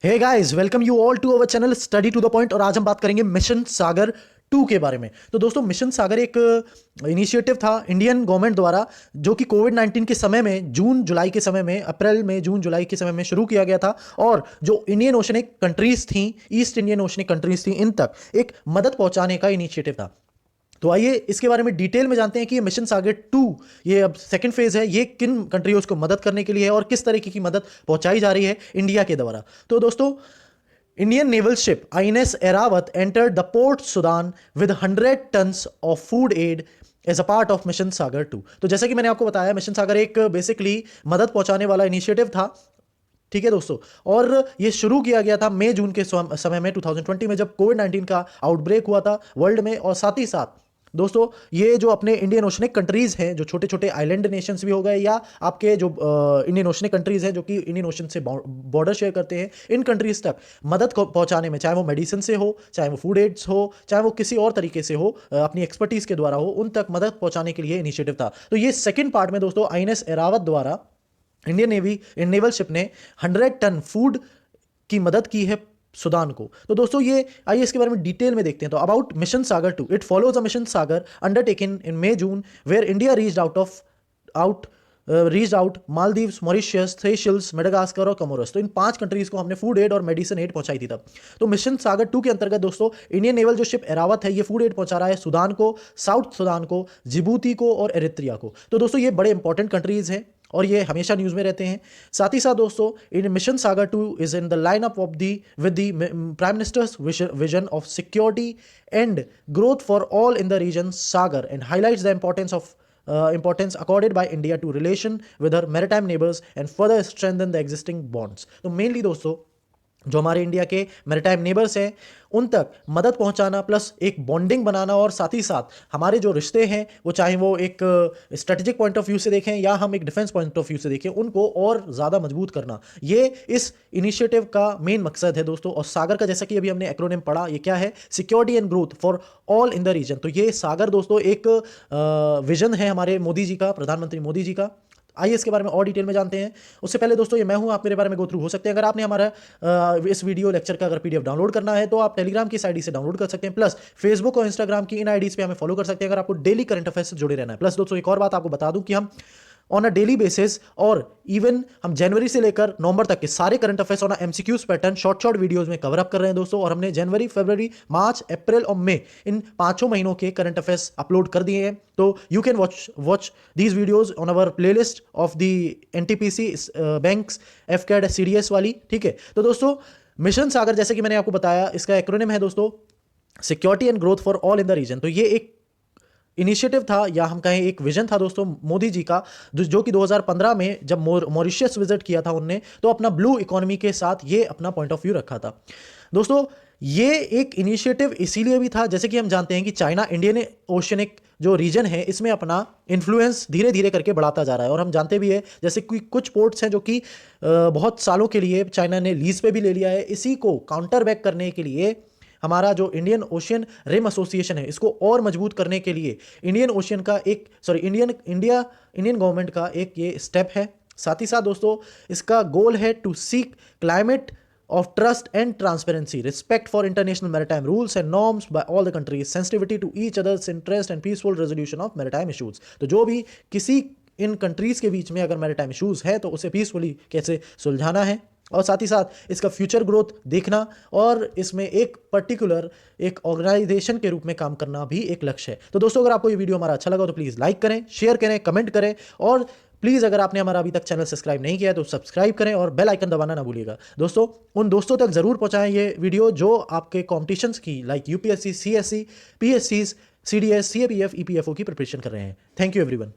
Hey guys, welcome you all to our channel study to the point. और आज हम बात करेंगे मिशन सागर 2 के बारे में। तो दोस्तों, मिशन सागर एक इनिशिएटिव था इंडियन गवर्नमेंट द्वारा, जो कि कोविड 19 के समय में जून जुलाई के समय में, अप्रैल में जून जुलाई के समय में शुरू किया गया था। और जो इंडियन ओशनिक कंट्रीज थी, ईस्ट इंडियन ओशनिक कंट्रीज थी, इन तक एक मदद पहुंचाने का इनिशिएटिव था। तो आइए इसके बारे में डिटेल में जानते हैं कि ये मिशन सागर 2, ये अब सेकंड फेज है, ये किन कंट्रीज को मदद करने के लिए है और किस तरीके की मदद पहुंचाई जा रही है इंडिया के द्वारा। तो दोस्तों, Indian naval ship INS Airavat entered the port Sudan with 100 tons of food aid as a part of mission Sagar 2। तो जैसे कि मैंने आपको बताया, मिशन सागर एक बेसिकली मदद पहुंचाने वाला इनिशिएटिव था। ठीक है दोस्तों, और ये शुरू किया गया था मई जून के समय में 2020 में, जब कोविड 19 का आउटब्रेक हुआ था वर्ल्ड में। और साथ ही साथ दोस्तों, ये जो अपने इंडियन ओशनिक कंट्रीज हैं, जो छोटे छोटे आइलैंड नेशंस भी हो गए, या आपके जो इंडियन ओशनिक कंट्रीज हैं जो कि इंडियन ओशन से बॉर्डर शेयर करते हैं, इन कंट्रीज तक मदद को पहुंचाने में, चाहे वो मेडिसिन से हो, चाहे वो फूड एड्स हो, चाहे वो किसी और तरीके से हो, अपनी एक्सपर्टीज के द्वारा हो, उन तक मदद पहुंचाने के लिए इनिशिएटिव था। तो ये सेकेंड पार्ट में दोस्तों, आईएनएस एरावत द्वारा इंडियन नेवल शिप ने 100 टन फूड की मदद की है सुदान को। तो दोस्तों, ये आइए इसके बारे में डिटेल में देखते हैं। तो about mission Sagar 2, it follows a mission Sagar undertaken in May June, where India reached out Maldives, Mauritius, Seychelles, Madagascar और कमोरस। तो इन 5 कंट्रीज को हमने फूड एड और मेडिसिन एड पहुंचाई थी तब। तो मिशन सागर 2 के अंतर्गत दोस्तों, इंडियन नेवल जो शिप एरावत है, ये फूड एड पहुंचा रहा है सुदान को, साउथ सुदान को, जिबूती को और एरित्रिया को। तो दोस्तों, ये बड़े इंपॉर्टेंट कंट्रीज हैं और ये हमेशा न्यूज़ में रहते हैं। साथ ही साथ दोस्तों, in mission Sagar 2 is in the line up of the with the prime minister's vision of security and growth for all in the region Sagar, and highlights the importance accorded by India to relation with her maritime neighbors and further strengthen the existing bonds। तो mainly दोस्तों, जो हमारे India के maritime neighbours हैं, उन तक मदद पहुंचाना, प्लस एक बॉन्डिंग बनाना, और साथ ही साथ हमारे जो रिश्ते हैं, वो चाहे वो एक स्ट्रेटेजिक पॉइंट ऑफ व्यू से देखें या हम एक डिफेंस पॉइंट ऑफ व्यू से देखें, उनको और ज़्यादा मजबूत करना, ये इस इनिशिएटिव का मेन मकसद है दोस्तों। और सागर का, जैसा कि अभी हमने एक्रोनिम पढ़ा, ये क्या है? Security and growth for all in the region. तो ये सागर दोस्तों एक विजन है हमारे मोदी जी का, प्रधानमंत्री मोदी जी का। आइए इसके बारे में और डिटेल में जानते हैं। उससे पहले दोस्तों, ये मैं हूं, आप मेरे बारे में गो थ्रू हो सकते हैं। अगर आपने हमारा इस वीडियो लेक्चर का अगर पीडीएफ डाउनलोड करना है, तो आप टेलीग्राम की आईडी से डाउनलोड कर सकते हैं, प्लस फेसबुक और इंस्टाग्राम की इन आईडीज पे हमें फॉलो कर सकते हैं, अगर आपको डेली करंट अफेयर्स से जुड़े रहना है। प्लस दोस्तों, एक और बात आपको बता दूं कि हम ऑन अ डेली बेसिस, और इवन हम जनवरी से लेकर नवंबर तक के सारे current affairs on MCQs pattern short videos में कवर अप कर रहे हैं दोस्तों। और हमने जनवरी, फरवरी, मार्च, अप्रैल और मई, इन 5 महीनों के करंट अफेयर्स अपलोड कर दिए हैं। तो you can watch these videos on our playlist of the NTPC banks AFCAT CDS वाली। ठीक है, तो दोस्तों, मिशन सागर, जैसे कि मैंने आपको बताया, इसका एक्रोनिम है दोस्तों security and growth for all in the region. तो ये एक इनिशिएटिव था, या हम कहें एक विजन था दोस्तों मोदी जी का, जो कि 2015 में जब मॉरिशस विजिट किया था उनने, तो अपना ब्लू इकोनॉमी के साथ ये अपना पॉइंट ऑफ व्यू रखा था दोस्तों। ये एक इनिशिएटिव इसीलिए भी था, जैसे कि हम जानते हैं कि चाइना इंडियन ओशनिक जो रीजन है, इसमें अपना इन्फ्लुएंस धीरे धीरे करके बढ़ाता जा रहा है। और हम जानते भी है, जैसे कि कुछ पोर्ट्स हैं जो कि बहुत सालों के लिए चाइना ने लीज पे भी ले लिया है। इसी को काउंटर बैक करने के लिए हमारा जो इंडियन ओशियन रिम एसोसिएशन है, इसको और मजबूत करने के लिए इंडियन ओशियन का एक इंडियन गवर्नमेंट का एक ये स्टेप है। साथ ही साथ दोस्तों, इसका गोल है to seek climate of trust and transparency, respect for international maritime rules and norms by all the countries, sensitivity to each other's interest and peaceful resolution of maritime issues. तो जो भी किसी इन कंट्रीज के बीच में अगर maritime issues है, तो उसे पीसफुली कैसे सुलझाना है, और साथ ही साथ इसका फ्यूचर ग्रोथ देखना, और इसमें एक पर्टिकुलर एक ऑर्गेनाइजेशन के रूप में काम करना भी एक लक्ष्य है। तो दोस्तों, अगर आपको ये वीडियो हमारा अच्छा लगा तो प्लीज़ लाइक करें, शेयर करें, कमेंट करें, और प्लीज़ अगर आपने हमारा अभी तक चैनल सब्सक्राइब नहीं किया है तो सब्सक्राइब करें और बेल आइकन दबाना ना भूलिएगा दोस्तों। उन दोस्तों तक ज़रूर पहुंचाएं ये वीडियो जो आपके कॉम्पिटिशन्स की, like UPSC, CSC, PSC, CDS, CAPF, EPFO की प्रिपरेशन कर रहे हैं। Thank you everyone.